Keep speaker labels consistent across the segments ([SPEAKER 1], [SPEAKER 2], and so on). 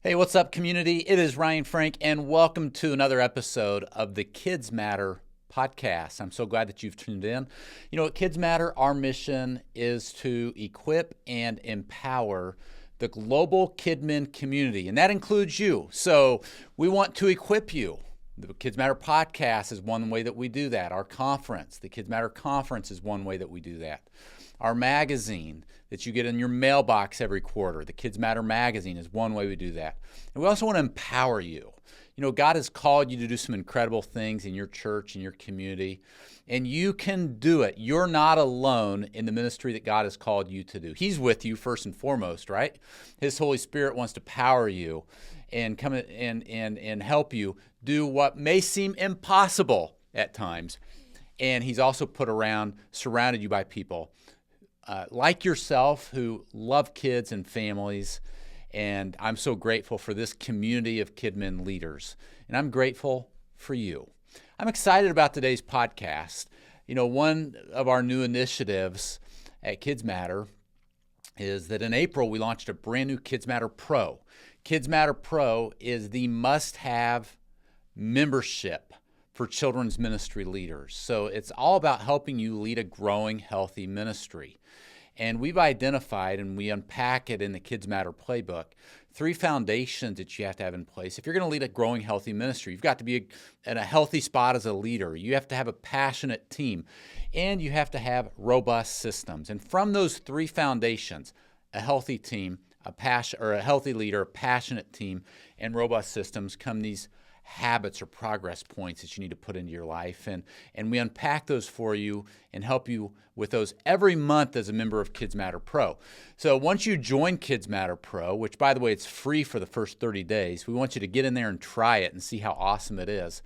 [SPEAKER 1] Hey, what's up, community? It is Ryan Frank, and welcome to another episode of the KidzMatter podcast. I'm so glad that you've tuned in. You know, at KidzMatter, our mission is to equip and empower the global KidMin community, and that includes you. So we want to equip you. The KidzMatter podcast is one way that we do that. Our conference, the KidzMatter conference, is one way that we do that. Our magazine that you get in your mailbox every quarter, the KidzMatter magazine, is one way we do that. And we also want to empower you. You know, God has called you to do some incredible things in your church, in your community, and you can do it. You're not alone in the ministry that God has called you to do. He's with you first and foremost, right? His Holy Spirit wants to power you and come and help you do what may seem impossible at times. And He's also surrounded you by people like yourself who love kids and families. And I'm so grateful for this community of KidMin leaders. And I'm grateful for you. I'm excited about today's podcast. You know, one of our new initiatives at KidzMatter is that in April we launched a brand new KidzMatter Pro. KidzMatter Pro is the must-have membership for children's ministry leaders. So it's all about helping you lead a growing, healthy ministry. And we've identified, and we unpack it in the KidzMatter playbook, 3 foundations that you have to have in place. If you're going to lead a growing, healthy ministry, you've got to be in a healthy spot as a leader. You have to have a passionate team, and you have to have robust systems. And from those 3 foundations, a healthy team, a healthy leader, a passionate team, and robust systems, come these habits or progress points that you need to put into your life. And we unpack those for you and help you with those every month as a member of KidzMatter Pro. So once you join KidzMatter Pro, which by the way, it's free for the first 30 days, we want you to get in there and try it and see how awesome it is.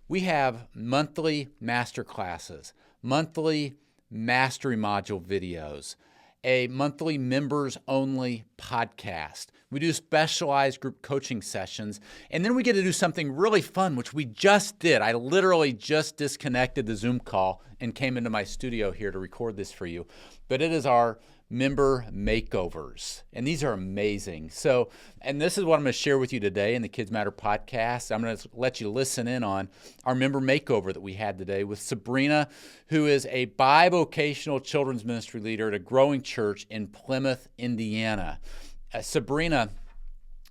[SPEAKER 1] We have monthly master classes, monthly mastery module videos, a monthly members-only podcast. We do specialized group coaching sessions, and then we get to do something really fun, which we just did. I literally just disconnected the Zoom call and came into my studio here to record this for you. But it is our member makeovers, and these are amazing. So, and this is what I'm going to share with you today in the KidzMatter podcast. I'm going to let you listen in on our member makeover that we had today with Sabrina, who is a bivocational children's ministry leader at a growing church in Plymouth, Indiana. Sabrina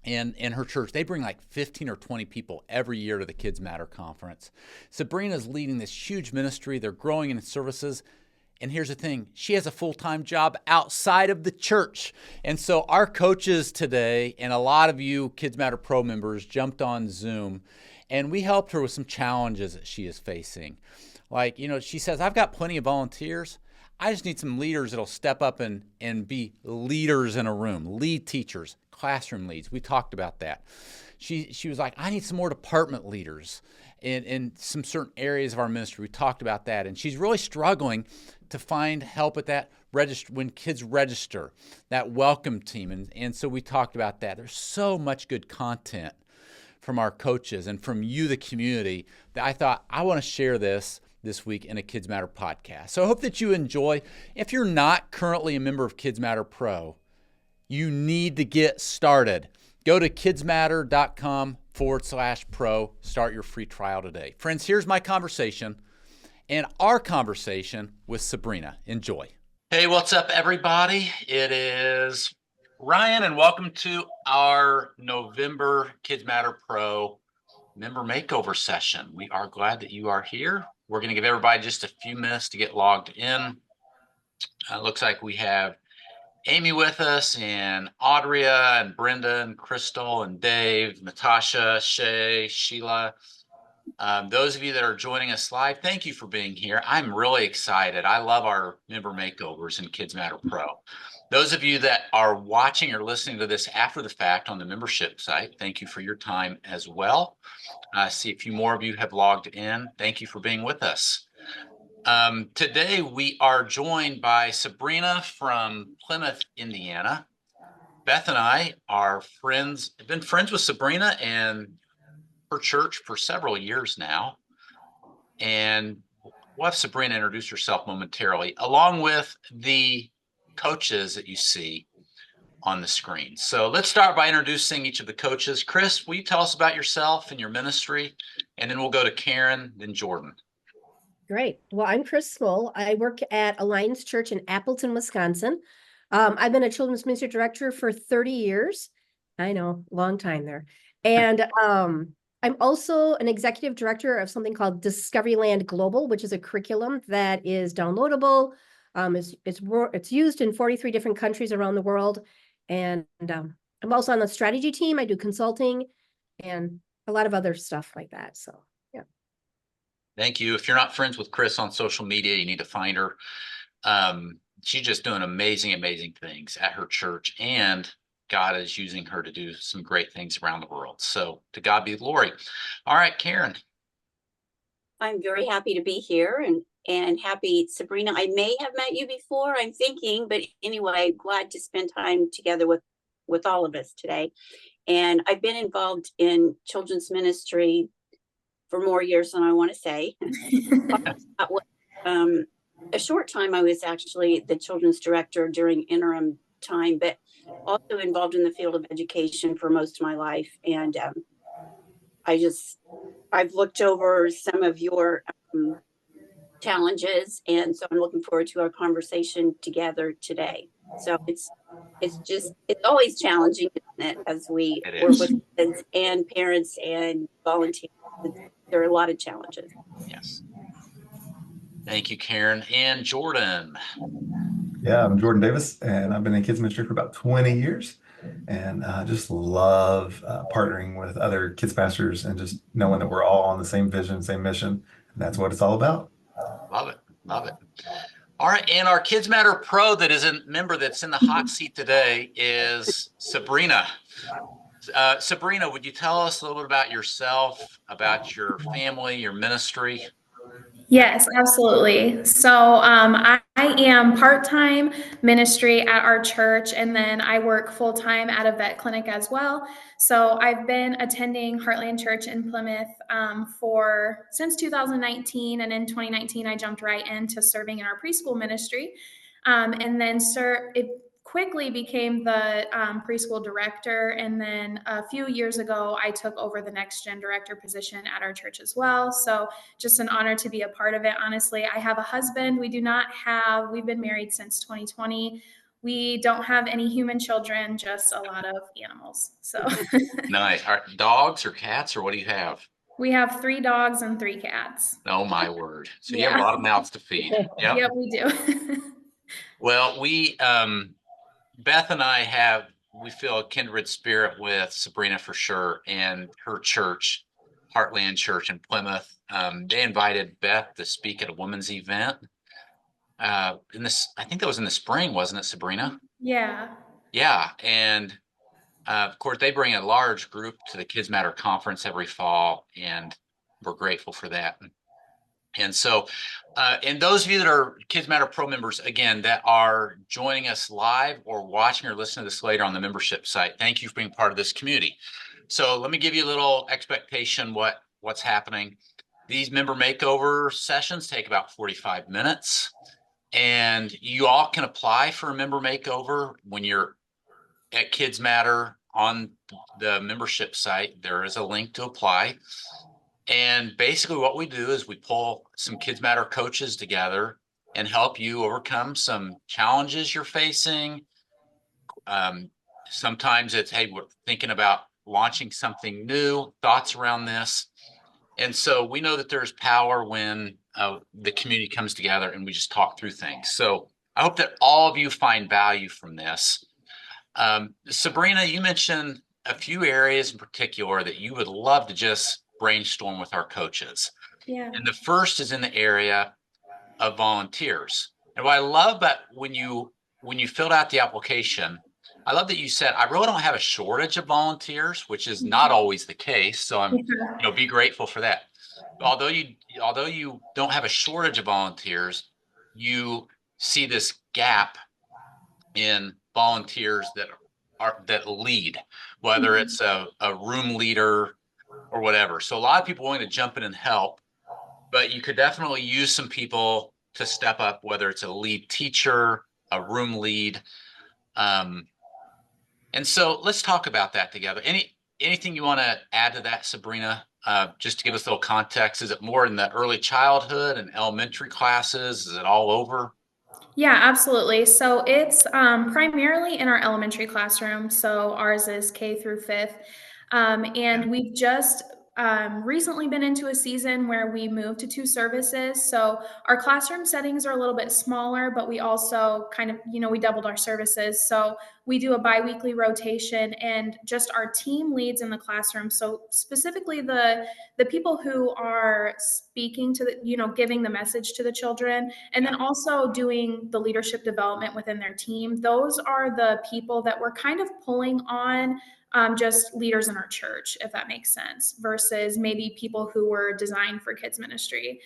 [SPEAKER 1] and her church, they bring like 15 or 20 people every year to the KidzMatter conference. Sabrina's leading this huge ministry. They're growing in services. And here's the thing, she has a full-time job outside of the church. And so our coaches today, and a lot of you KidzMatter Pro members, jumped on Zoom, and we helped her with some challenges that she is facing. Like, you know, she says, I've got plenty of volunteers. I just need some leaders that'll step up and be leaders in a room, lead teachers, classroom leads. We talked about that. She was like, I need some more department leaders in some certain areas of our ministry. We talked about that. And she's really struggling to find help at that when kids register, that welcome team. And so we talked about that. There's so much good content from our coaches and from you, the community, that I thought I want to share this week in a KidzMatter podcast. So I hope that you enjoy. If you're not currently a member of KidzMatter Pro, you need to get started. Go to kidzmatter.com/pro. Start your free trial today. Friends, here's my conversation and our conversation with Sabrina. Enjoy. Hey, what's up, everybody? It is Ryan, and welcome to our November KidzMatter Pro member makeover session. We are glad that you are here. We're going to give everybody just a few minutes to get logged in. Looks like we have Amy with us, and Audria, and Brenda, and Crystal, and Dave, Natasha, Shay, Sheila. Those of you that are joining us live, thank you for being here. I'm really excited. I love our member makeovers in KidzMatter Pro. Those of you that are watching or listening to this after the fact on the membership site, thank you for your time as well. I see a few more of you have logged in. Thank you for being with us. Today we are joined by Sabrina from Plymouth, Indiana. Beth and I are friends, have been friends with Sabrina and her church for several years now. And we'll have Sabrina introduce herself momentarily, along with the coaches that you see. on the screen. So let's start by introducing each of the coaches. Chris, will you tell us about yourself and your ministry? And then we'll go to Karen, then Jordan.
[SPEAKER 2] Great. Well, I'm Chris Small. I work at Alliance Church in Appleton, Wisconsin. I've been a children's ministry director for 30 years. I know, long time there. And I'm also an executive director of something called Discoveryland Global, which is a curriculum that is downloadable. It's used in 43 different countries around the world. And I'm also on the strategy team. I do consulting and a lot of other stuff like that. So, yeah.
[SPEAKER 1] Thank you. If you're not friends with Chris on social media, you need to find her. She's just doing amazing, amazing things at her church, and God is using her to do some great things around the world. So to God be the glory. All right, Karen.
[SPEAKER 3] I'm very happy to be here and happy, Sabrina. I may have met you before, I'm thinking, but anyway, glad to spend time together with all of us today. And I've been involved in children's ministry for more years than I want to say. A short time, I was actually the children's director during interim time, but also involved in the field of education for most of my life. And I've looked over some of your challenges, and so I'm looking forward to our conversation together today. So it's always challenging, isn't it, as we work with kids and parents and volunteers. There are a lot of challenges.
[SPEAKER 1] Yes. Thank you, Karen. And Jordan.
[SPEAKER 4] Yeah, I'm Jordan Davis, and I've been in kids ministry for about 20 years, and I just love partnering with other kids pastors and just knowing that we're all on the same vision, same mission, and that's what it's all about.
[SPEAKER 1] Love it. Love it. All right, and our KidzMatter Pro that is a member that's in the hot seat today is Sabrina. Sabrina, would you tell us a little bit about yourself, about your family, your ministry?
[SPEAKER 5] Yes, absolutely. So I am part-time ministry at our church, and then I work full-time at a vet clinic as well. So I've been attending Heartland Church in Plymouth since 2019, and in 2019 I jumped right into serving in our preschool ministry, and then it quickly became the preschool director. And then a few years ago, I took over the next gen director position at our church as well. So just an honor to be a part of it. Honestly, I have a husband. We've been married since 2020. We don't have any human children, just a lot of animals. So
[SPEAKER 1] Nice. Are dogs or cats, or what do you have?
[SPEAKER 5] We have 3 dogs and 3 cats.
[SPEAKER 1] Oh my word. So you have a lot of mouths to feed. Yep.
[SPEAKER 5] Yep, we do.
[SPEAKER 1] Well, Beth and we feel a kindred spirit with Sabrina for sure, and her church, Heartland Church in Plymouth. They invited Beth to speak at a women's event. I think that was in the spring, wasn't it, Sabrina?
[SPEAKER 5] Yeah.
[SPEAKER 1] Yeah, and of course, they bring a large group to the KidzMatter conference every fall, and we're grateful for that. And so, and those of you that are KidzMatter Pro members, again, that are joining us live or watching or listening to this later on the membership site, thank you for being part of this community. So let me give you a little expectation what's happening. These member makeover sessions take about 45 minutes, and you all can apply for a member makeover when you're at KidzMatter on the membership site. There is a link to apply. And basically what we do is we pull some KidzMatter coaches together and help you overcome some challenges you're facing. Sometimes it's, hey, we're thinking about launching something new, thoughts around this. And so we know that there's power when the community comes together and we just talk through things. So I hope that all of you find value from this. Sabrina, you mentioned a few areas in particular that you would love to just brainstorm with our coaches.
[SPEAKER 5] Yeah.
[SPEAKER 1] And the first is in the area of volunteers. And what I love about when you filled out the application, I love that you said, I really don't have a shortage of volunteers, which is not always the case. So I'm, be grateful for that. Although you don't have a shortage of volunteers, you see this gap in volunteers that lead, whether it's a room leader or whatever. So a lot of people willing to jump in and help, but you could definitely use some people to step up, whether it's a lead teacher, a room lead. And so let's talk about that together. Anything you want to add to that, Sabrina? Just to give us a little context, is it more in the early childhood and elementary classes? Is it all over?
[SPEAKER 5] Yeah, absolutely. So it's primarily in our elementary classroom. So ours is K through fifth.
[SPEAKER 1] Yeah.
[SPEAKER 5] And we've just recently been into a season where we moved to two services. So our classroom settings are a little bit smaller, but we also kind of, we doubled our services. So we do a biweekly rotation and just our team leads in the classroom. So specifically the people who are speaking to the, giving the message to the children, and then also doing the leadership development within their team. Those are the people that we're kind of pulling on, just leaders in our church, if that makes sense, versus maybe people who were designed for kids ministry.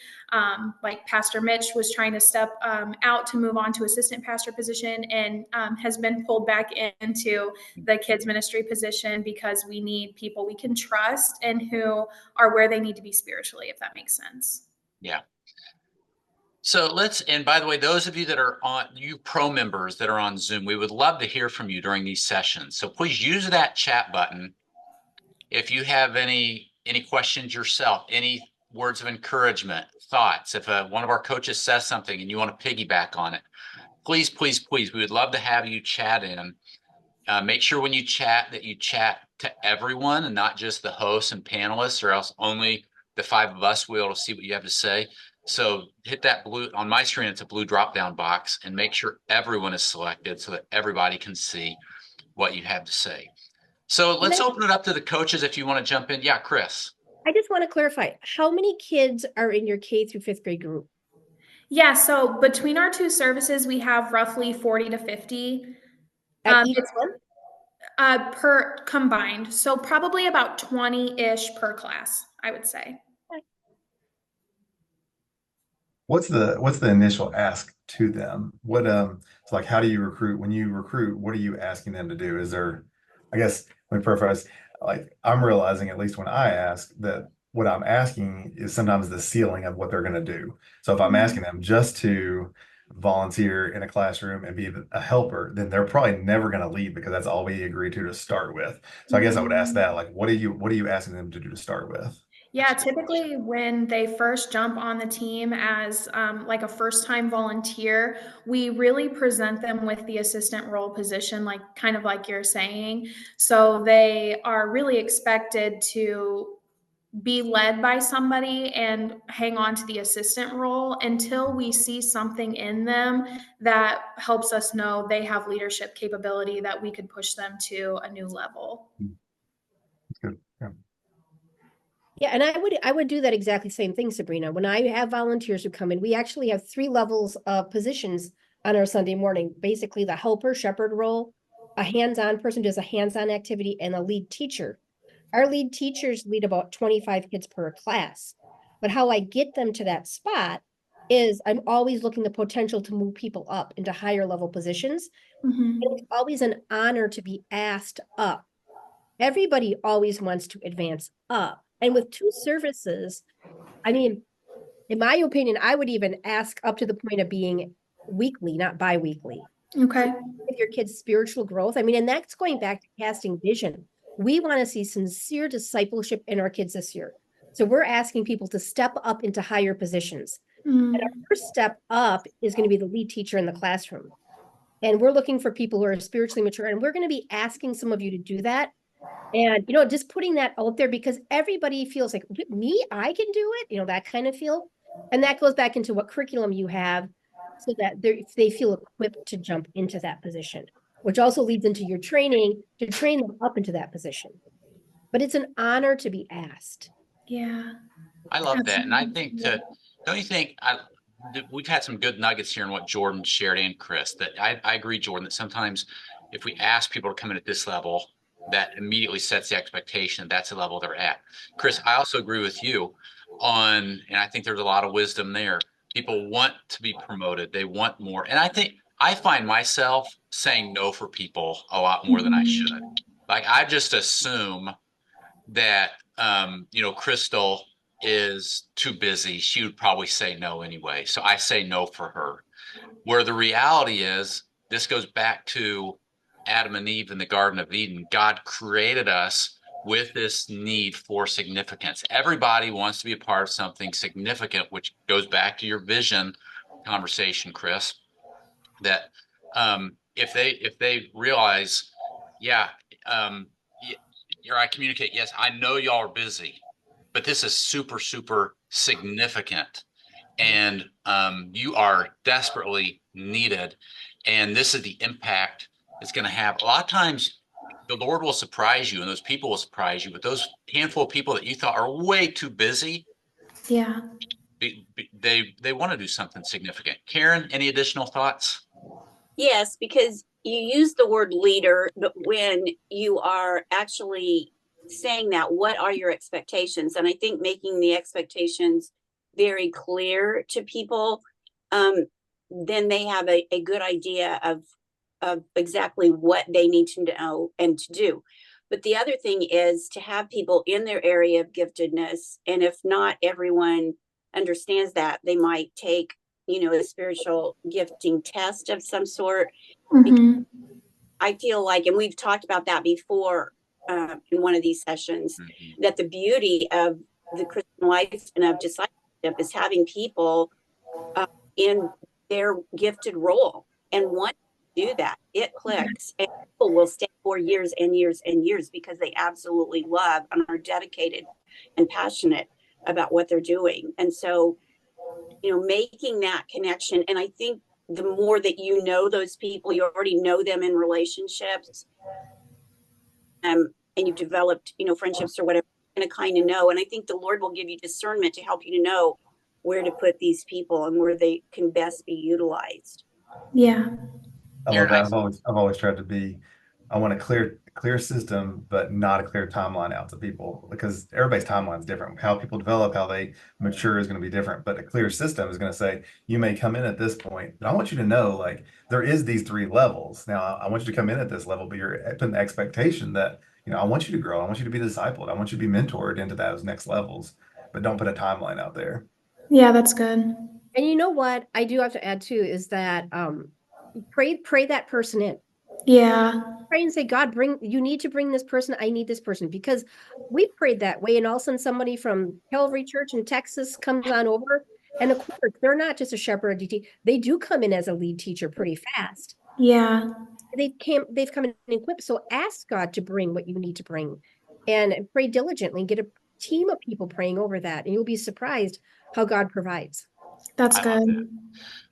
[SPEAKER 5] Like Pastor Mitch was trying to step out to move on to assistant pastor position and has been pulled back into the kids ministry position because we need people we can trust and who are where they need to be spiritually, if that makes sense.
[SPEAKER 1] Yeah. So and by the way, those of you that are you pro members that are on Zoom, we would love to hear from you during these sessions. So please use that chat button. If you have any questions yourself, any words of encouragement, thoughts, if one of our coaches says something and you want to piggyback on it, please, please, please, we would love to have you chat in. Make sure when you chat that you chat to everyone and not just the hosts and panelists, or else only the five of us will be able to see what you have to say. So hit that blue, on my screen, it's a blue drop-down box, and make sure everyone is selected so that everybody can see what you have to say. So let's open it up to the coaches if you want to jump in. Yeah, Chris.
[SPEAKER 2] I just want to clarify, how many kids are in your K through fifth grade group?
[SPEAKER 5] Yeah, so between our two services, we have roughly 40 to 50.
[SPEAKER 2] At each
[SPEAKER 5] It's
[SPEAKER 2] one?
[SPEAKER 5] per combined. So probably about 20-ish per class, I would say.
[SPEAKER 4] What's the initial ask to them? It's like, how do you recruit? When you recruit, what are you asking them to do? Is there, I guess, let me preface, like, I'm realizing, at least when I ask, that what I'm asking is sometimes the ceiling of what they're going to do. So if I'm asking them just to volunteer in a classroom and be a helper, then they're probably never going to leave because that's all we agreed to start with. So I guess I would ask that, like, what are you asking them to do to start with?
[SPEAKER 5] Yeah, typically when they first jump on the team as like a first-time volunteer, we really present them with the assistant role position, like kind of like you're saying. So they are really expected to be led by somebody and hang on to the assistant role until we see something in them that helps us know they have leadership capability that we could push them to a new level.
[SPEAKER 4] That's good. Yeah.
[SPEAKER 2] Yeah, and I would do that exactly same thing, Sabrina. When I have volunteers who come in, we actually have 3 levels of positions on our Sunday morning. Basically, the helper, shepherd role, a hands-on person does a hands-on activity, and a lead teacher. Our lead teachers lead about 25 kids per class. But how I get them to that spot is I'm always looking the potential to move people up into higher level positions.
[SPEAKER 5] Mm-hmm.
[SPEAKER 2] And it's always an honor to be asked up. Everybody always wants to advance up. And with 2 services, I mean, in my opinion, I would even ask up to the point of being weekly, not bi-weekly.
[SPEAKER 5] Okay.
[SPEAKER 2] With your kids' spiritual growth. I mean, and that's going back to casting vision. We want to see sincere discipleship in our kids this year. So we're asking people to step up into higher positions. And our first step up is going to be the lead teacher in the classroom. And we're looking for people who are spiritually mature. And we're going to be asking some of you to do that. And, just putting that out there because everybody feels like, me, I can do it, that kind of feel. And that goes back into what curriculum you have so that they feel equipped to jump into that position, which also leads into your training to train them up into that position. But it's an honor to be asked.
[SPEAKER 5] Yeah.
[SPEAKER 1] I love that. And I think
[SPEAKER 5] Yeah.
[SPEAKER 1] don't you think we've had some good nuggets here in what Jordan shared and Chris, that I agree, Jordan, that sometimes if we ask people to come in at this level, that immediately sets the expectation that's the level they're at. Chris, I also agree with you and I think there's a lot of wisdom there. People want to be promoted. They want more. And I think I find myself saying no for people a lot more than I should. Like I just assume that, Crystal is too busy. She would probably say no anyway. So I say no for her. Where the reality is, this goes back to Adam and Eve in the Garden of Eden, God created us with this need for significance. Everybody wants to be a part of something significant, which goes back to your vision conversation, Chris, that if they realize, yeah, um, or I communicate, yes, I know y'all are busy, but this is super, super significant, and you are desperately needed, and this is the impact it's going to have. A lot of times, the Lord will surprise you, and those people will surprise you. But those handful of people that you thought are way too busy,
[SPEAKER 5] Yeah.
[SPEAKER 1] they want to do something significant. Karen, any additional thoughts?
[SPEAKER 3] Yes, because you use the word leader, but when you are actually saying that, what are your expectations? And I think making the expectations very clear to people, um, then they have a good idea of exactly what they need to know and to do. But the other thing is to have people in their area of giftedness. And if not everyone understands that, they might take, a spiritual gifting test of some sort. Because
[SPEAKER 5] Mm-hmm.
[SPEAKER 3] I feel like, and we've talked about that before in one of these sessions, that the beauty of the Christian life and of discipleship is having people in their gifted role and want to do that. It clicks, and people will stay for years and years and years because they absolutely love and are dedicated and passionate about what they're doing. And so, making that connection. And I think the more that you know those people, you already know them in relationships, and you've developed, friendships or whatever, you're going to kind of know. And I think the Lord will give you discernment to help you to know where to put these people and where they can best be utilized.
[SPEAKER 5] Yeah.
[SPEAKER 4] I love
[SPEAKER 1] Karen,
[SPEAKER 4] that. I've always tried to be, I want a clear system, but not a clear timeline out to people because everybody's timeline is different. How people develop, how they mature is going to be different. But a clear system is going to say, you may come in at this point, but I want you to know, like, there is these three levels. Now, I want you to come in at this level, but you're putting the expectation that, I want you to grow. I want you to be discipled. I want you to be mentored into those next levels, but don't put a timeline out there.
[SPEAKER 5] Yeah, that's good.
[SPEAKER 2] And you know what I do have to add too is that pray that person in.
[SPEAKER 5] Yeah.
[SPEAKER 2] Pray and say, God, you need to bring this person. I need this person, because we prayed that way. And all of a sudden somebody from Calvary Church in Texas comes on over. And of course, they're not just a shepherd DT. They do come in as a lead teacher pretty fast.
[SPEAKER 5] Yeah.
[SPEAKER 2] They've come in equipped. So ask God to bring what you need to bring and pray diligently and get a team of people praying over that. And you'll be surprised how God provides.
[SPEAKER 5] That's
[SPEAKER 1] I love
[SPEAKER 5] good.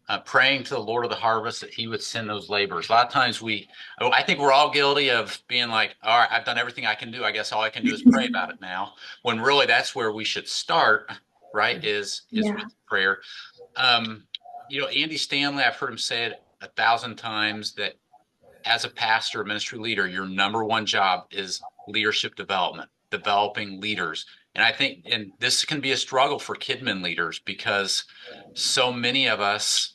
[SPEAKER 1] that. Praying to the Lord of the harvest that he would send those laborers. A lot of times I think we're all guilty of being like, all right, I've done everything I can do. I guess all I can do is pray about it now. When really that's where we should start, right? Is
[SPEAKER 5] Yeah.
[SPEAKER 1] with prayer. Andy Stanley, I've heard him say it 1,000 times that as a pastor or ministry leader, your number one job is leadership development, developing leaders. And I think, and this can be a struggle for KidMin leaders because so many of us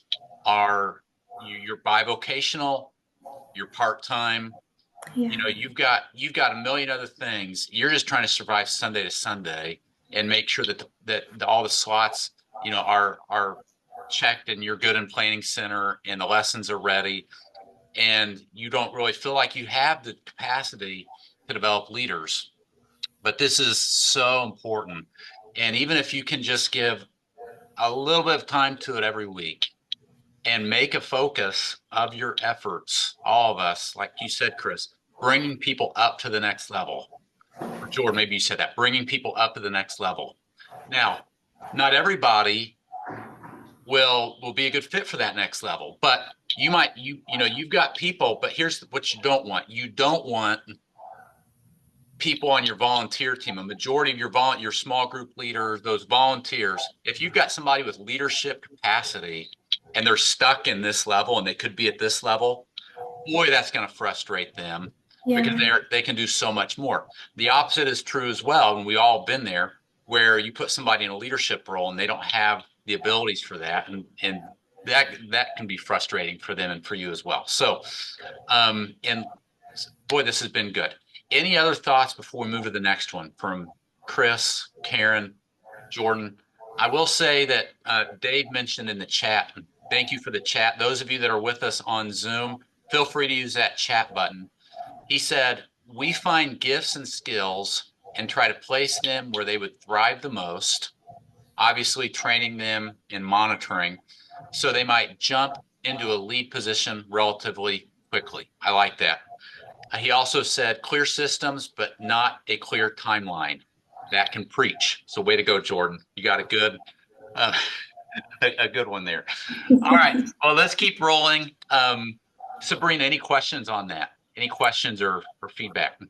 [SPEAKER 1] you're bivocational, you're part-time,
[SPEAKER 5] Yeah.
[SPEAKER 1] you've got a million other things. You're just trying to survive Sunday to Sunday and make sure that all the slots, are checked and you're good in planning center and the lessons are ready. And you don't really feel like you have the capacity to develop leaders. But this is so important. And even if you can just give a little bit of time to it every week and make a focus of your efforts, all of us, like you said, Chris, bringing people up to the next level. Or Jordan, maybe you said that, bringing people up to the next level. Now, not everybody will be a good fit for that next level, but you've got people, but here's what you don't want. You don't want people on your volunteer team, a majority of your small group leaders, those volunteers. If you've got somebody with leadership capacity and they're stuck in this level and they could be at this level, boy, that's going to frustrate them because
[SPEAKER 5] Yeah.
[SPEAKER 1] they can do so much more. The opposite is true as well, and we all been there, where you put somebody in a leadership role and they don't have the abilities for that, and that can be frustrating for them and for you as well. So, and boy, this has been good. Any other thoughts before we move to the next one from Chris, Karen, Jordan? I will say that Dave mentioned in the chat, thank you for the chat. Those of you that are with us on Zoom, feel free to use that chat button. He said, we find gifts and skills and try to place them where they would thrive the most, obviously training them in monitoring so they might jump into a lead position relatively quickly. I like that. He also said clear systems, but not a clear timeline. That can preach. So way to go, Jordan. You got uh, a good one there. All right. Well, let's keep rolling. Sabrina, any questions on that? Any questions or feedback?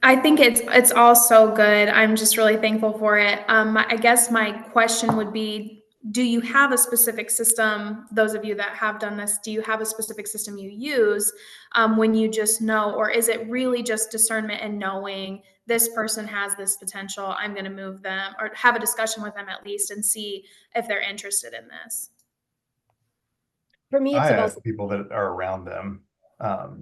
[SPEAKER 5] I think it's all so good. I'm just really thankful for it. I guess my question would be, do you have a specific system? Those of you that have done this, do you have a specific system you use when you just know, or is it really just discernment and knowing this person has this potential? I'm going to move them, or have a discussion with them at least, and see if they're interested in this.
[SPEAKER 2] For me, it's
[SPEAKER 4] I
[SPEAKER 2] about
[SPEAKER 4] ask people that are around them.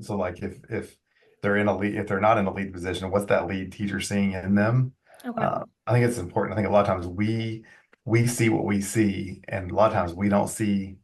[SPEAKER 4] So like if they're in a lead, if they're not in a lead position, what's that lead teacher seeing in them?
[SPEAKER 5] Okay.
[SPEAKER 4] I think it's important. I think a lot of times we see what we see, and a lot of times we don't see.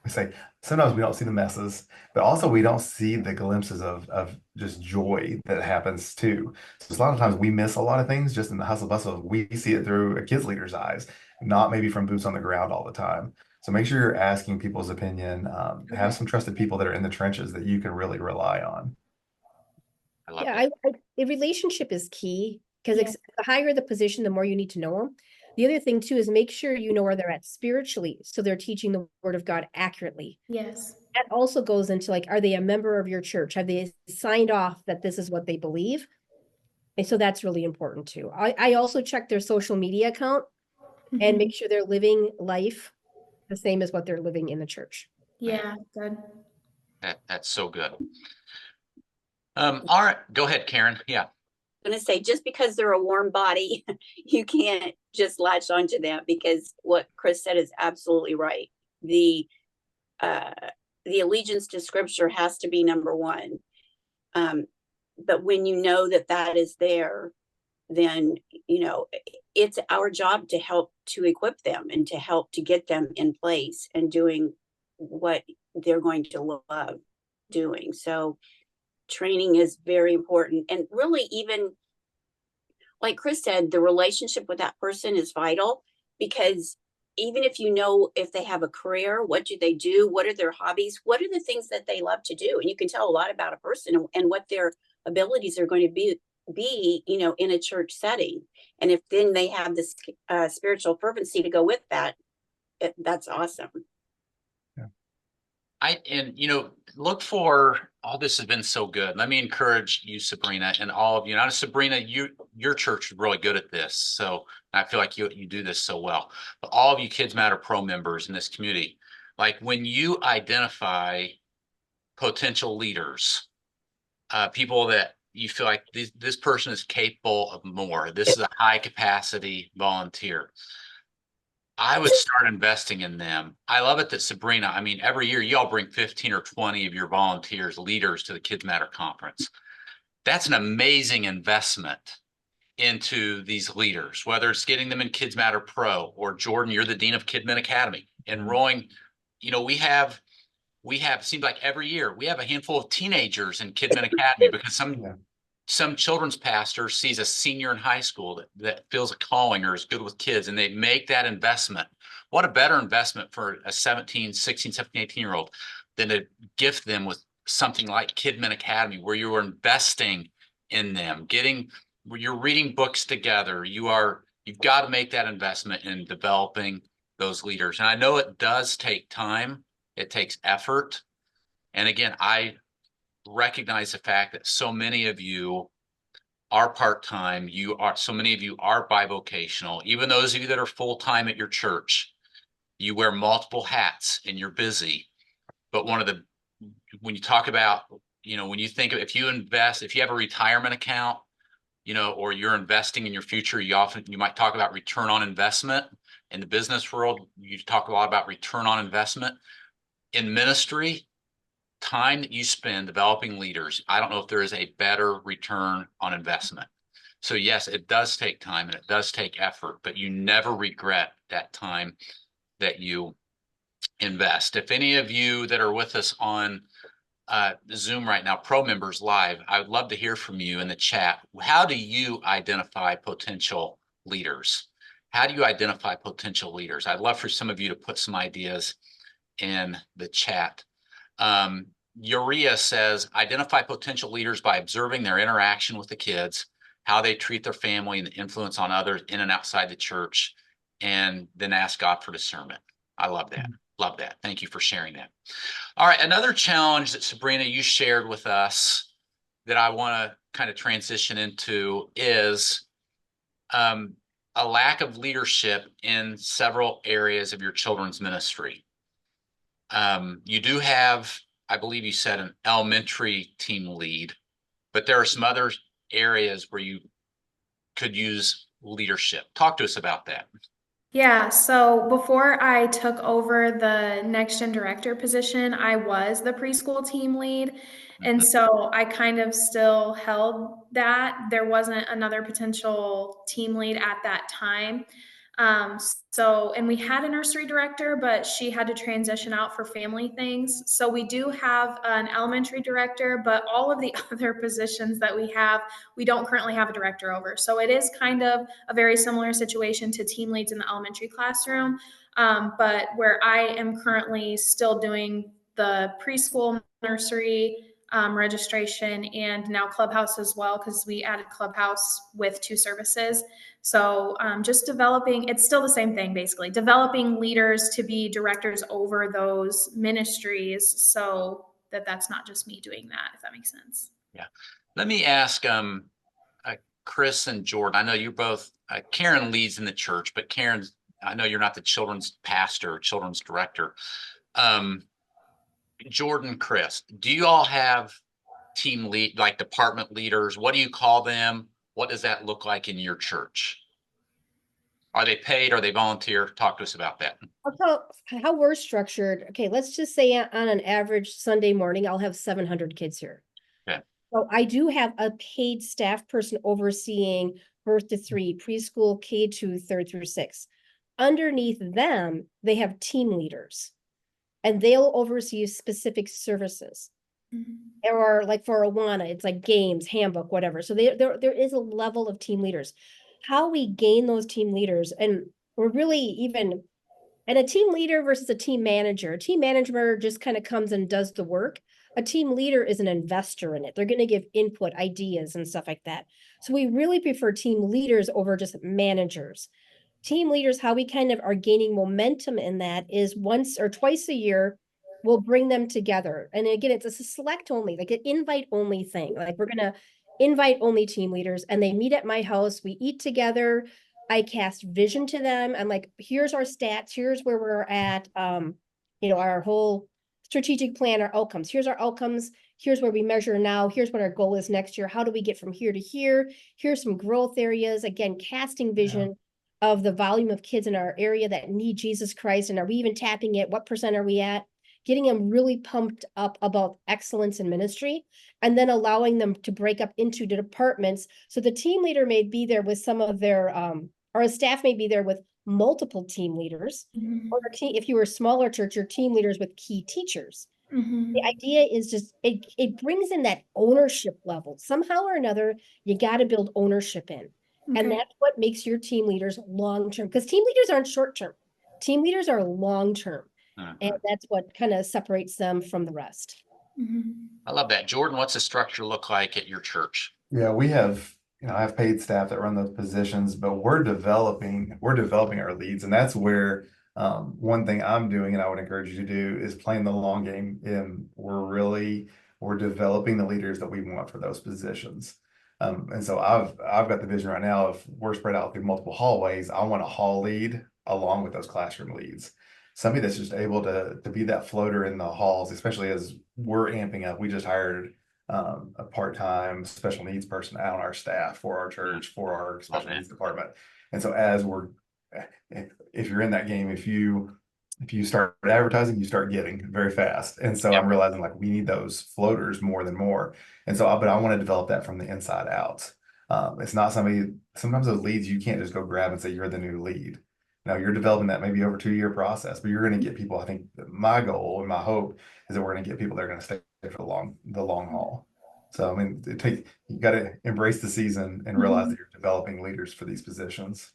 [SPEAKER 4] We say sometimes we don't see the messes, but also we don't see the glimpses of just joy that happens too. So a lot of times we miss a lot of things just in the hustle bustle. We see it through a kids leader's eyes, not maybe from boots on the ground all the time. So make sure you're asking people's opinion. Have some trusted people that are in the trenches that you can really rely on.
[SPEAKER 1] I love
[SPEAKER 2] yeah,
[SPEAKER 1] that.
[SPEAKER 2] the relationship is key because
[SPEAKER 5] Yeah.
[SPEAKER 2] the higher the position, the more you need to know them. The other thing too is make sure you know where they're at spiritually, so they're teaching the word of God accurately.
[SPEAKER 5] Yes.
[SPEAKER 2] That also goes into like, are they a member of your church? Have they signed off that this is what they believe? And so that's really important too. I also check their social media account and
[SPEAKER 5] Mhm.
[SPEAKER 2] make sure they're living life the same as what they're living in the church.
[SPEAKER 5] Yeah, good.
[SPEAKER 1] That's so good. All right, go ahead, Karen. Yeah.
[SPEAKER 3] I'm going to say, just because they're a warm body, you can't just latch onto that, because what Chris said is absolutely right. Uh, the allegiance to scripture has to be number one. But when you know that that is there, then, it's our job to help to equip them and to help to get them in place and doing what they're going to love doing. So training is very important. And really, even like Chris said, the relationship with that person is vital, because even if you know if they have a career, what do they do? What are their hobbies? What are the things that they love to do? And you can tell a lot about a person and what their abilities are going to be, in a church setting. And if then they have this spiritual fervency to go with that, that's awesome.
[SPEAKER 1] Look for, all this has been so good. Let me encourage you, Sabrina, and all of you. Now, Sabrina, your church is really good at this. So I feel like you do this so well. But all of you KidzMatter Pro members in this community, like when you identify potential leaders, people that you feel like this person is capable of more, this is a high capacity volunteer, I would start investing in them. I love it that Sabrina, I mean, every year y'all bring 15 or 20 of your volunteers, leaders to the KidzMatter conference. That's an amazing investment into these leaders, whether it's getting them in KidzMatter Pro, or Jordan, you're the Dean of KidMin Academy, enrolling. We have, seems like every year we have a handful of teenagers in KidMin Academy because some children's pastor sees a senior in high school that feels a calling or is good with kids, and they make that investment. What a better investment for a 16, 17, 18-year-old than to gift them with something like KidMin Academy, where you are investing in them, where you're reading books together. You've got to make that investment in developing those leaders. And I know it does take time. It takes effort. And again, I recognize the fact that so many of you are part-time, so many of you are bivocational, even those of you that are full-time at your church, you wear multiple hats and you're busy. But when you talk about, when you think of, if you have a retirement account, or you're investing in your future, you might talk about return on investment. In the business world, you talk a lot about return on investment. In ministry, time that you spend developing leaders, I don't know if there is a better return on investment. So yes, it does take time and it does take effort, but you never regret that time that you invest. If any of you that are with us on Zoom right now, pro members live. I would love to hear from you in the chat. How do you identify potential leaders? How do you identify potential leaders? I'd love for some of you to put some ideas in the chat. Uria says, identify potential leaders by observing their interaction with the kids, how they treat their family and the influence on others in and outside the church, and then ask God for discernment. I love that. Love that. Thank you for sharing that. All right, another challenge that Sabrina, you shared with us that I want to kind of transition into is a lack of leadership in several areas of your children's ministry. You do have, I believe you said, an elementary team lead, but there are some other areas where you could use leadership. Talk to us about that.
[SPEAKER 5] Yeah, so before I took over the Next Gen Director position, I was the preschool team lead. And so I kind of still held that. There wasn't another potential team lead at that time. And we had a nursery director, but she had to transition out for family things. So we do have an elementary director, but all of the other positions that we don't currently have a director over. So it is kind of a very similar situation to team leads in the elementary classroom. But where I am currently still doing the preschool, nursery, registration, and now Clubhouse as well, because we added Clubhouse with 2 services. So just developing, it's still the same thing, basically, developing leaders to be directors over those ministries so that that's not just me doing that, if that makes sense.
[SPEAKER 1] Yeah. Let me ask Chris and Jordan. I know you're both, Karen leads in the church, but Karen, I know you're not the children's pastor, children's director. Jordan, Chris, do you all have team lead, like department leaders? What do you call them? What does that look like in your church? Are they paid? Are they volunteer? Talk to us about that.
[SPEAKER 2] How we're structured. Okay, let's just say on an average Sunday morning, I'll have 700 kids here.
[SPEAKER 1] Okay.
[SPEAKER 2] So I do have a paid staff person overseeing birth to 3, preschool, K2, 3rd through 6. Underneath them, they have team leaders, and they'll oversee specific services. Or like for Awana, it's like games, handbook, whatever. So there is a level of team leaders. How we gain those team leaders, and we're really even, and a team leader versus a team manager. A team manager just kind of comes and does the work. A team leader is an investor in it. They're going to give input, ideas, and stuff like that. So we really prefer team leaders over just managers. Team leaders, how we kind of are gaining momentum in that is once or twice a year, we'll bring them together. And again, it's a select only, like an invite only thing. Like we're going to invite only team leaders, and they meet at my house. We eat together. I cast vision to them. I'm like, here's our stats. Here's where we're at. Our whole strategic plan, our outcomes. Here's our outcomes. Here's where we measure now. Here's what our goal is next year. How do we get from here to here? Here's some growth areas. Again, casting vision of the volume of kids in our area that need Jesus Christ. And are we even tapping it? What % are we at? Getting them really pumped up about excellence in ministry, and then allowing them to break up into the departments. So the team leader may be there with some of their, or a staff may be there with multiple team leaders, or if you were a smaller church, your team leaders with key teachers. The idea is just, it brings in that ownership level. Somehow or another, you got to build ownership in. And that's what makes your team leaders long-term, because team leaders aren't short-term. Team leaders are long-term. And that's what kind of separates them from the rest.
[SPEAKER 1] I love that. Jordan, what's the structure look like at your church?
[SPEAKER 4] Yeah, we have, I have paid staff that run those positions, but we're developing our leads. And that's where one thing I'm doing, and I would encourage you to do, is playing the long game. And we're developing the leaders that we want for those positions. And so I've got the vision right now of, we're spread out through multiple hallways. I want a hall lead along with those classroom leads. Somebody that's just able to be that floater in the halls, especially as we're amping up. We just hired a part-time special needs person out on our staff for our church, for our special needs department. And so as if you're in that game, if you start advertising, you start getting very fast. And so I'm realizing, like, we need those floaters more than more. And so, but I want to develop that from the inside out. It's not sometimes those leads, you can't just go grab and say, you're the new lead. Now you're developing that maybe over a 2-year process, but you're going to get people. I think my goal and my hope is that we're going to get people that are going to stay for the long haul. So I mean, you got to embrace the season and realize that you're developing leaders for these positions.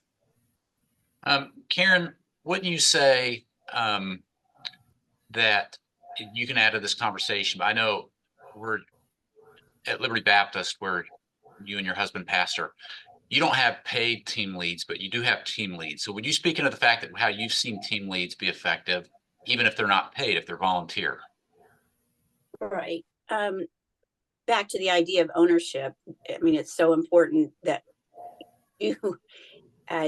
[SPEAKER 1] Karen, wouldn't you say that you can add to this conversation? But I know we're at Liberty Baptist, where you and your husband pastor. You don't have paid team leads, but you do have team leads. So would you speak into the fact that how you've seen team leads be effective, even if they're not paid, if they're volunteer?
[SPEAKER 3] Right. Back to the idea of ownership. I mean, it's so important that you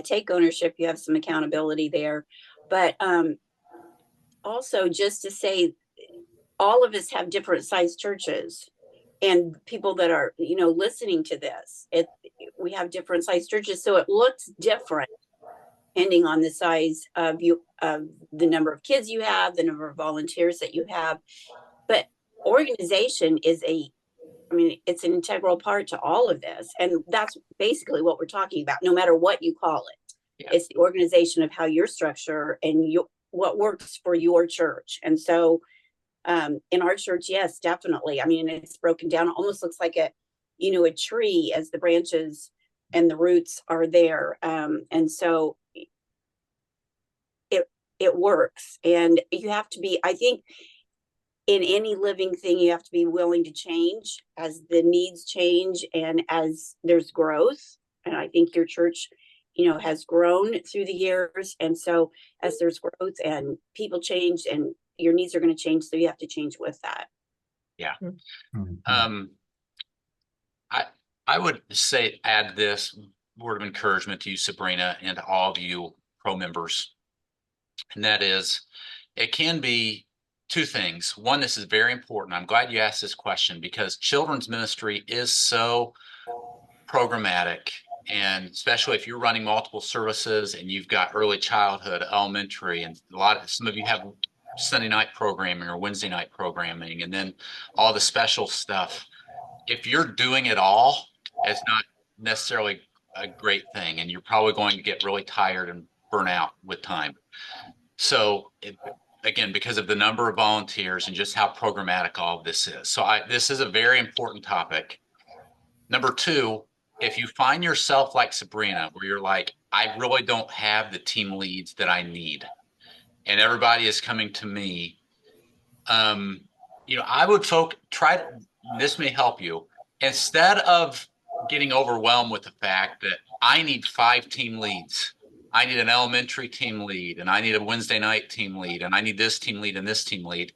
[SPEAKER 3] take ownership. You have some accountability there, but also just to say, all of us have different size churches, and people that are listening to this, we have different size churches, so it looks different depending on the size of the number of kids you have, the number of volunteers that you have. But organization is it's an integral part to all of this, and that's basically what we're talking about. No matter what you call it, it's the organization of how your structure and what works for your church. And so in our church, yes, definitely. I mean, it's broken down. It almost looks like a tree, as the branches and the roots are there. And so it works. And you have to be, I think, in any living thing, you have to be willing to change as the needs change and as there's growth. And I think your church, has grown through the years. And so as there's growth and people change, and your needs are going to change, so you have to change with that.
[SPEAKER 1] Yeah.
[SPEAKER 4] Mm-hmm.
[SPEAKER 1] I would say add this word of encouragement to you, Sabrina, and to all of you pro members. And that is, it can be two things. One, this is very important. I'm glad you asked this question, because children's ministry is so programmatic, and especially if you're running multiple services and you've got early childhood, elementary, and some of you have Sunday night programming or Wednesday night programming, and then all the special stuff. If you're doing it all, it's not necessarily a great thing, and you're probably going to get really tired and burn out with time. So again, because of the number of volunteers and just how programmatic all of this is. So this is a very important topic. Number two, if you find yourself like Sabrina, where you're like, I really don't have the team leads that I need, and everybody is coming to me, I would this may help you. Instead of getting overwhelmed with the fact that I need 5 team leads, I need an elementary team lead, and I need a Wednesday night team lead, and I need this team lead and this team lead,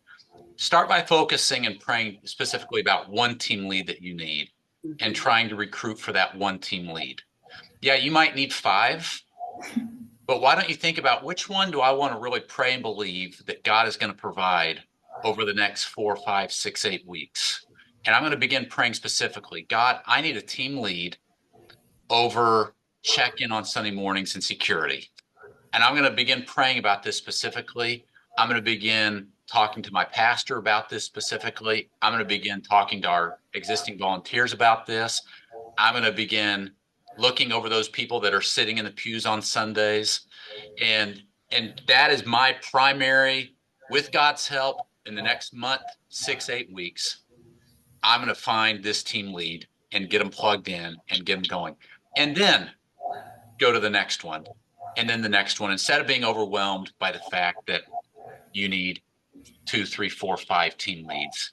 [SPEAKER 1] start by focusing and praying specifically about one team lead that you need, and trying to recruit for that one team lead. Yeah, you might need 5, but why don't you think about which one do I want to really pray and believe that God is going to provide over the next 4, 5, 6, 8 weeks? And I'm going to begin praying specifically, God, I need a team lead over check-in on Sunday mornings and security. And I'm going to begin praying about this specifically. I'm going to begin talking to my pastor about this specifically. I'm going to begin talking to our existing volunteers about this. I'm going to begin looking over those people that are sitting in the pews on Sundays. And that is my primary, with God's help, in the next month, 6, 8 weeks, I'm going to find this team lead and get them plugged in and get them going. And then go to the next one, and then the next one, instead of being overwhelmed by the fact that you need 2, 3, 4, 5 team leads.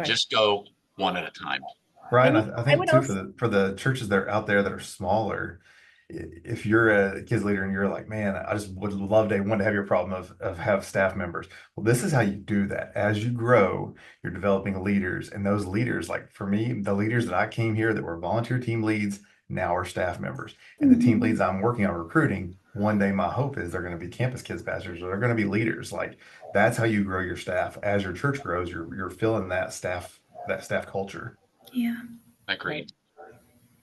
[SPEAKER 1] Just go one at a time.
[SPEAKER 4] Brian, I think too, for the churches that are out there that are smaller, if you're a kids leader and you're like, man, I just would love to want to have your problem of have staff members. Well, this is how you do that. As you grow, you're developing leaders, and those leaders, like for me, the leaders that I came here that were volunteer team leads now are staff members, and the team leads I'm working on recruiting, one day my hope is they're going to be campus kids pastors, or they're going to be leaders. Like, that's how you grow your staff. As your church grows, you're filling that staff culture.
[SPEAKER 5] Yeah.
[SPEAKER 1] Agreed.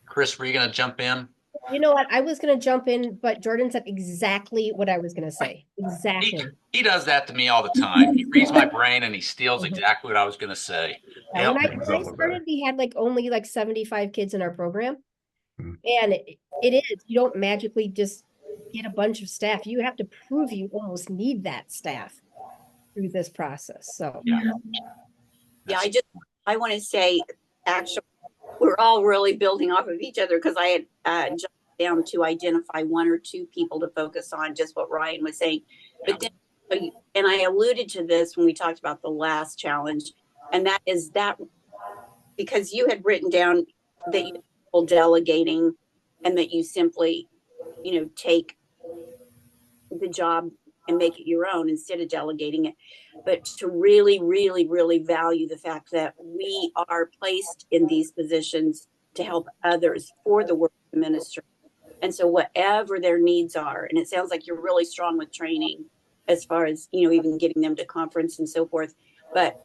[SPEAKER 1] Chris, were you going to jump in?
[SPEAKER 2] You know what? I was going to jump in, but Jordan said exactly what I was going to say. Exactly.
[SPEAKER 1] He does that to me all the time. He reads my brain and he steals exactly what I was going to say.
[SPEAKER 2] When I started, we had only 75 kids in our program. And it is, you don't magically just get a bunch of staff. You have to prove you almost need that staff through this process. So
[SPEAKER 3] Yeah, I want to say, actually, we're all really building off of each other, because I had jumped down to identify one or two people to focus on, just what Ryan was saying. But then, and I alluded to this when we talked about the last challenge, and that is that because you had written down that you were delegating, and that you simply, take the job and make it your own instead of delegating it, but to really, really, really value the fact that we are placed in these positions to help others for the work of the ministry. And so whatever their needs are, and it sounds like you're really strong with training as far as, even getting them to conference and so forth, but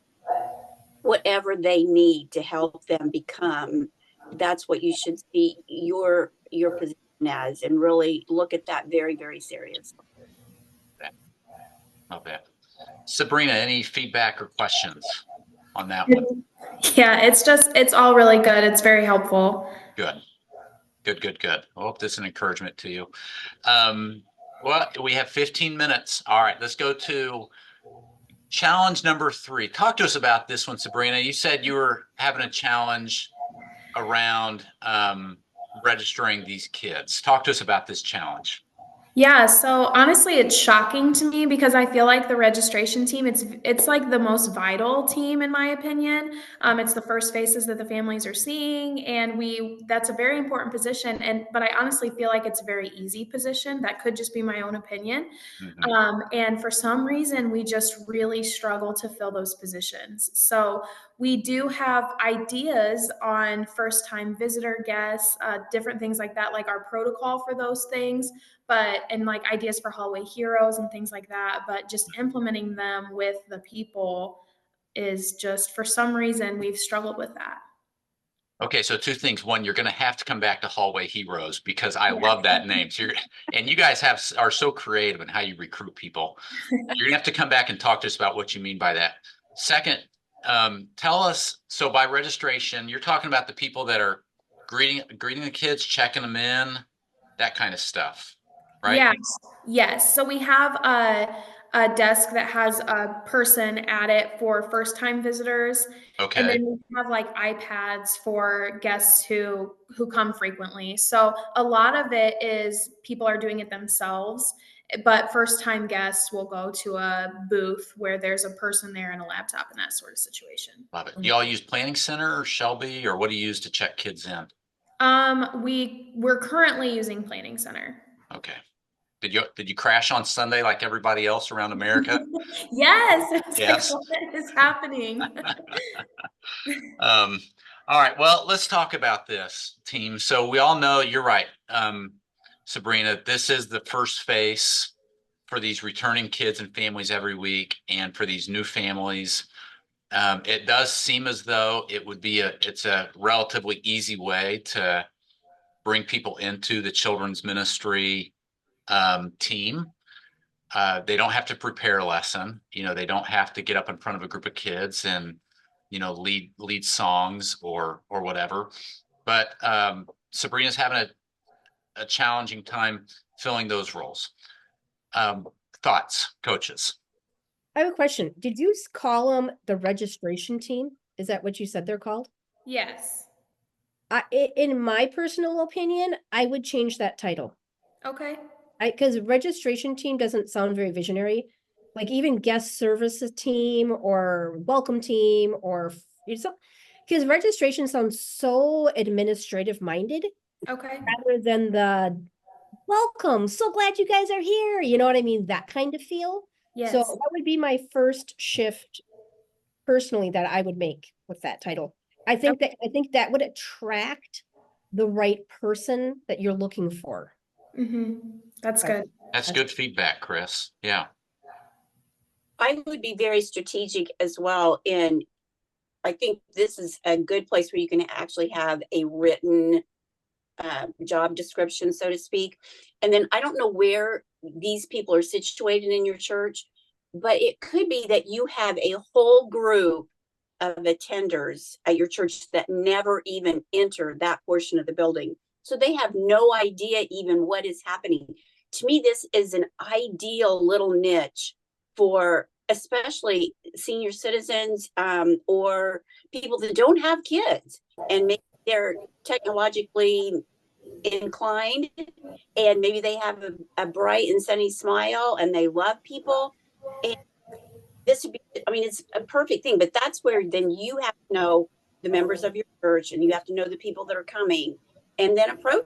[SPEAKER 3] whatever they need to help them become, that's what you should see your position as, and really look at that very, very seriously.
[SPEAKER 1] Okay. Sabrina, any feedback or questions on that one?
[SPEAKER 5] Yeah, it's all really good. It's very helpful.
[SPEAKER 1] Good. I hope this is an encouragement to you. Well, we have 15 minutes. All right, let's go to challenge number 3. Talk to us about this one, Sabrina. You said you were having a challenge around registering these kids. Talk to us about this challenge.
[SPEAKER 5] Yeah, so honestly, it's shocking to me because I feel like the registration team, it's like the most vital team in my opinion. It's the first faces that the families are seeing, and that's a very important position. But I honestly feel like it's a very easy position. That could just be my own opinion. And for some reason, we just really struggle to fill those positions. So we do have ideas on first-time visitor guests, different things like that, like our protocol for those things. And like ideas for hallway heroes and things like that, but just implementing them with the people is just, for some reason, we've struggled with that.
[SPEAKER 1] Okay, so 2 things. One, you're going to have to come back to Hallway Heroes because I love that name. So and you guys are so creative in how you recruit people. You're going to have to come back and talk to us about what you mean by that. Second, tell us, so by registration, you're talking about the people that are greeting the kids, checking them in, that kind of stuff. Right?
[SPEAKER 5] Yes. So we have a desk that has a person at it for first-time visitors.
[SPEAKER 1] Okay.
[SPEAKER 5] And then we have like iPads for guests who come frequently. So a lot of it is people are doing it themselves, but first-time guests will go to a booth where there's a person there and a laptop and that sort of situation.
[SPEAKER 1] Love it. Do y'all use Planning Center or Shelby, or what do you use to check kids in?
[SPEAKER 5] We're currently using Planning Center.
[SPEAKER 1] Okay. Did you crash on Sunday like everybody else around America?
[SPEAKER 5] Yes.
[SPEAKER 1] Yes.
[SPEAKER 5] Like, what is happening?
[SPEAKER 1] All right. Well, let's talk about this, team. So we all know, you're right, Sabrina, this is the first face for these returning kids and families every week, and for these new families. It does seem as though it's a relatively easy way to bring people into the children's ministry team. They don't have to prepare a lesson. They don't have to get up in front of a group of kids and, lead songs or whatever. But Sabrina's having a challenging time filling those roles. Thoughts, coaches?
[SPEAKER 2] I have a question. Did you call them the registration team? Is that what you said they're called?
[SPEAKER 5] Yes.
[SPEAKER 2] In my personal opinion, I would change that title.
[SPEAKER 5] Okay.
[SPEAKER 2] Because registration team doesn't sound very visionary. Like even guest services team or welcome team or because registration sounds so administrative minded.
[SPEAKER 5] Okay.
[SPEAKER 2] Rather than the welcome, so glad you guys are here. You know what I mean? That kind of feel.
[SPEAKER 5] Yes.
[SPEAKER 2] So that would be my first shift personally that I would make with that title. I think that would attract the right person that you're looking for.
[SPEAKER 5] That's good.
[SPEAKER 1] That's good feedback, Chris. Yeah.
[SPEAKER 3] I would be very strategic as well. I think this is a good place where you can actually have a written job description, so to speak. And then I don't know where these people are situated in your church, but it could be that you have a whole group of attenders at your church that never even enter that portion of the building. So they have no idea even what is happening. to me, this is an ideal little niche for especially senior citizens, or people that don't have kids and maybe they're technologically inclined and maybe they have a bright and sunny smile and they love people. And this would be, I mean, it's a perfect thing, but that's where then you have to know the members of your church and you have to know the people that are coming and then approach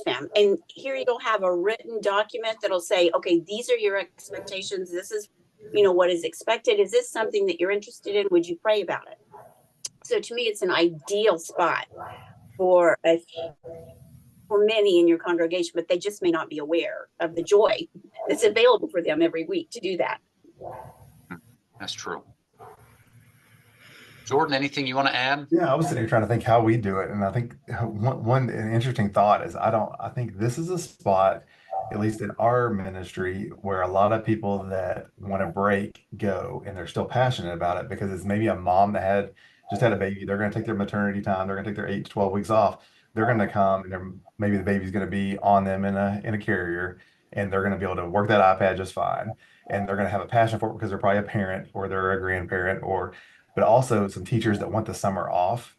[SPEAKER 3] them. And here you'll have a written document that'll say, okay, these are your expectations. This is, what is expected. Is this something that you're interested in? Would you pray about it? So to me, it's an ideal spot for many in your congregation, but they just may not be aware of the joy that's available for them every week to do that.
[SPEAKER 1] That's true. Jordan, anything you want to add?
[SPEAKER 4] Yeah, I was sitting here trying to think how we do it, and I think an interesting thought is I think this is a spot, at least in our ministry, where a lot of people that want to break go, and they're still passionate about it because it's maybe a mom that just had a baby. They're going to take their maternity time. They're going to take their 8 to 12 weeks off. They're going to come, and maybe the baby's going to be on them in a carrier, and they're going to be able to work that iPad just fine, and they're going to have a passion for it because they're probably a parent or they're a grandparent but also some teachers that want the summer off.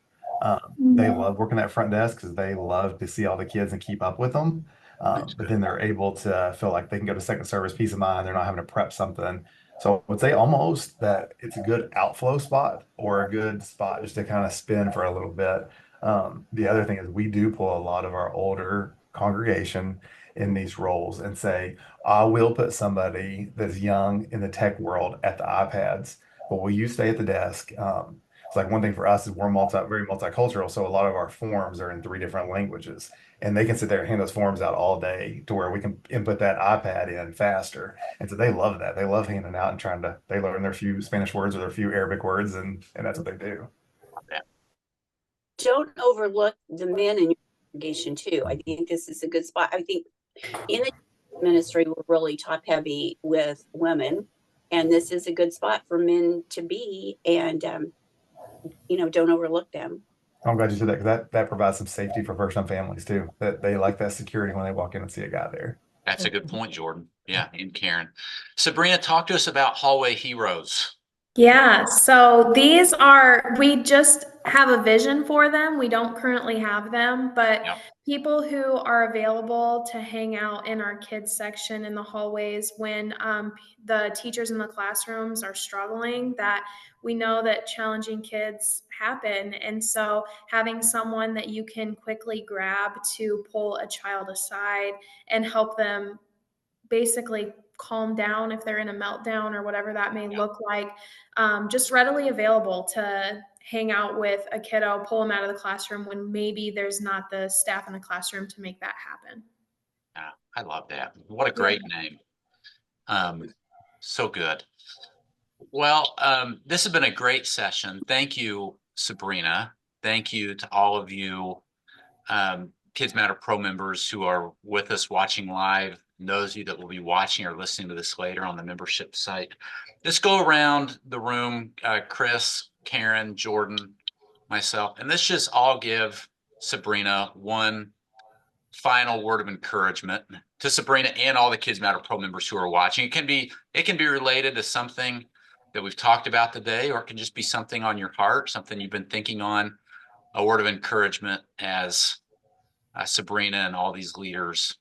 [SPEAKER 4] They love working that front desk because they love to see all the kids and keep up with them. But then they're able to feel like they can go to second service, peace of mind. They're not having to prep something. So I would say almost that it's a good outflow spot or a good spot just to kind of spin for a little bit. The other thing is we do pull a lot of our older congregation in these roles and say, I will put somebody that's young in the tech world at the iPads, but will you stay at the desk? It's like one thing for us is we're very multicultural, so a lot of our forms are in 3 different languages, and they can sit there and hand those forms out all day to where we can input that iPad in faster. And so they love that. They love handing out and they learn their few Spanish words or their few Arabic words, and that's what they do.
[SPEAKER 3] Don't overlook the men in your congregation too. I think this is a good spot. I think in the ministry, we're really top heavy with women, and this is a good spot for men to be, and don't overlook them.
[SPEAKER 4] I'm glad you said that because that provides some safety for first-time families too. That they like that security when they walk in and see a guy there.
[SPEAKER 1] That's a good point, Jordan. Yeah, and Karen. Sabrina, talk to us about Hallway Heroes.
[SPEAKER 5] Yeah, so we just have a vision for them. We don't currently have them, but people who are available to hang out in our kids section in the hallways when the teachers in the classrooms are struggling, that we know that challenging kids happen. And so having someone that you can quickly grab to pull a child aside and help them basically calm down if they're in a meltdown or whatever that may look like, just readily available to hang out with a kiddo, pull them out of the classroom when maybe there's not the staff in the classroom to make that happen.
[SPEAKER 1] Yeah, I love that. What a great name. So good. Well, this has been a great session. Thank you, Sabrina. Thank you to all of you KidzMatter Pro members who are with us watching live, and those of you that will be watching or listening to this later on the membership site. Let's go around the room, Chris, Karen, Jordan, myself, and let's just all give Sabrina one final word of encouragement to Sabrina and all the KidzMatter Pro members who are watching. It can be related to something that we've talked about today, or it can just be something on your heart, something you've been thinking on, a word of encouragement as Sabrina and all these leaders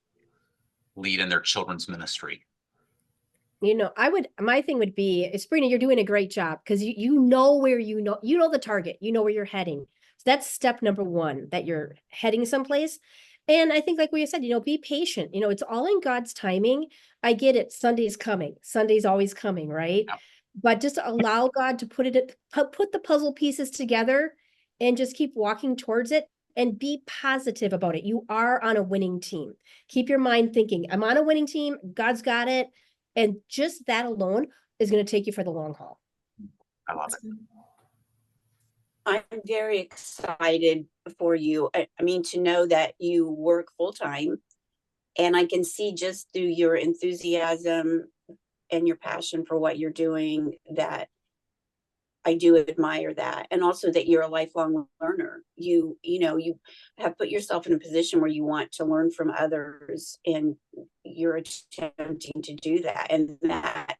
[SPEAKER 1] lead in their children's ministry.
[SPEAKER 2] My thing would be, Sabrina, you're doing a great job because you know where you know the target, you know where you're heading. So that's step number 1, that you're heading someplace. And I think like we said, be patient. It's all in God's timing. I get it. Sunday's coming. Sunday's always coming, right? Yeah. But just allow God to put the puzzle pieces together and just keep walking towards it. And be positive about it. You are on a winning team. Keep your mind thinking, I'm on a winning team. God's got it. And just that alone is going to take you for the long haul.
[SPEAKER 1] I love it.
[SPEAKER 3] I'm very excited for you. I mean, to know that you work full time, and I can see just through your enthusiasm and your passion for what you're doing that I do admire that. And also that you're a lifelong learner. You have put yourself in a position where you want to learn from others, and you're attempting to do that. And that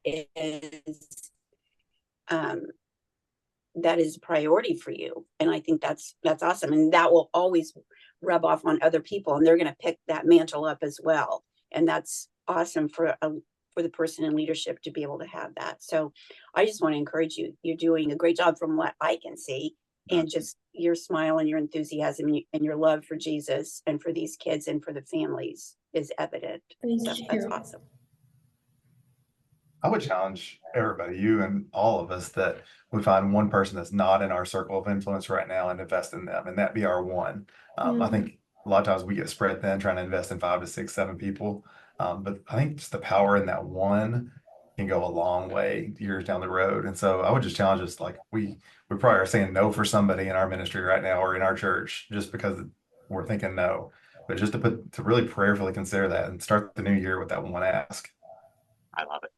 [SPEAKER 3] is a priority for you. And I think that's awesome. And that will always rub off on other people, and they're going to pick that mantle up as well. And that's awesome for the person in leadership to be able to have that. So I just want to encourage you. You're doing a great job from what I can see, and just your smile and your enthusiasm and your love for Jesus and for these kids and for the families is evident. So that's awesome.
[SPEAKER 4] I would challenge everybody, you and all of us, that we find one person that's not in our circle of influence right now and invest in them, and that be our one. I think a lot of times we get spread thin trying to invest in 5 to 6, 7 people. But I think just the power in that one can go a long way years down the road. And so I would just challenge us, like we probably are saying no for somebody in our ministry right now or in our church just because we're thinking no. But just to really prayerfully consider that and start the new year with that one ask.
[SPEAKER 1] I love it.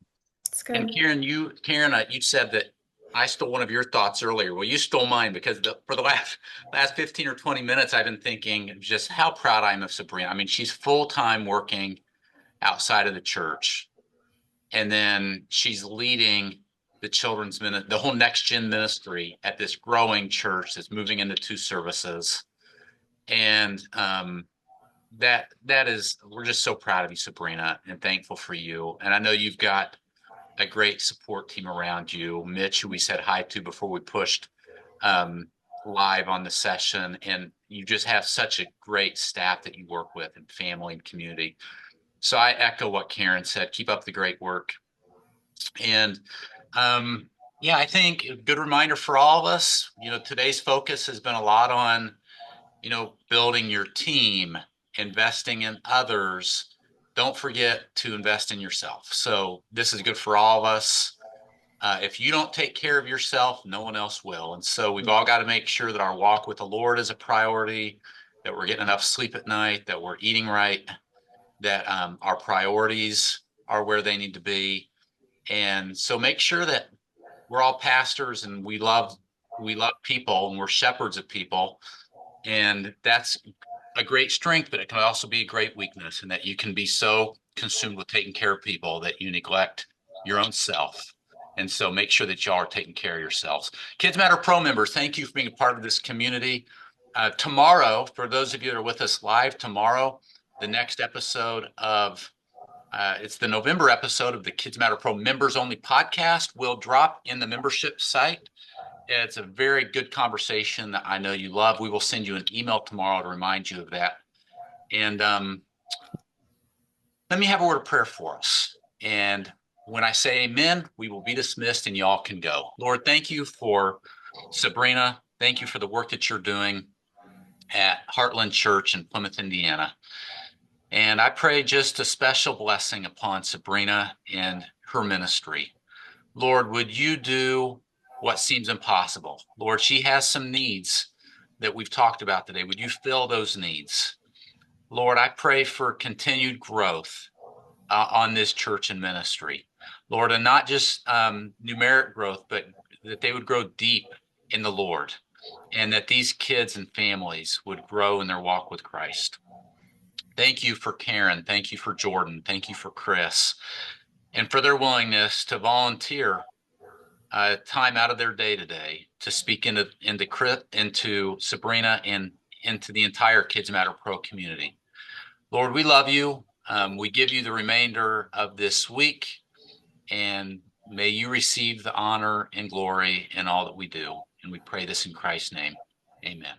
[SPEAKER 5] That's good.
[SPEAKER 1] And Karen, you said that I stole one of your thoughts earlier. Well, you stole mine, because for the last 15 or 20 minutes, I've been thinking just how proud I am of Sabrina. I mean, she's full-time working outside of the church, and then she's leading the children's ministry, the whole next gen ministry at this growing church that's moving into 2 services. And that is, we're just so proud of you, Sabrina, and thankful for you. And I know you've got a great support team around you. Mitch, who we said hi to before we pushed live on the session, and you just have such a great staff that you work with, and family and community. So I echo what Karen said. Keep up the great work. And yeah, I think a good reminder for all of us, today's focus has been a lot on, building your team, investing in others. Don't forget to invest in yourself. So this is good for all of us. If you don't take care of yourself, no one else will. And so we've all got to make sure that our walk with the Lord is a priority, that we're getting enough sleep at night, that we're eating right, that our priorities are where they need to be. And so make sure that we're all pastors and we love people, and we're shepherds of people. And that's a great strength, but it can also be a great weakness, and that you can be so consumed with taking care of people that you neglect your own self. And so make sure that y'all are taking care of yourselves. KidzMatter Pro members, thank you for being a part of this community. Tomorrow, for those of you that are with us live tomorrow, the next episode of it's the November episode of the KidzMatter Pro members only podcast will drop in the membership site. It's a very good conversation that I know you love. We will send you an email tomorrow to remind you of that. And let me have a word of prayer for us. And when I say amen, we will be dismissed and y'all can go. Lord, thank you for Sabrina. Thank you for the work that you're doing at Heartland Church in Plymouth, Indiana. And I pray just a special blessing upon Sabrina and her ministry. Lord, would you do what seems impossible? Lord, she has some needs that we've talked about today. Would you fill those needs? Lord, I pray for continued growth on this church and ministry. Lord, and not just numeric growth, but that they would grow deep in the Lord, and that these kids and families would grow in their walk with Christ. Thank you for Karen. Thank you for Jordan. Thank you for Chris, and for their willingness to volunteer time out of their day today to speak into Sabrina and into the entire KidzMatter Pro community. Lord, we love you. We give you the remainder of this week, and may you receive the honor and glory in all that we do. And we pray this in Christ's name. Amen.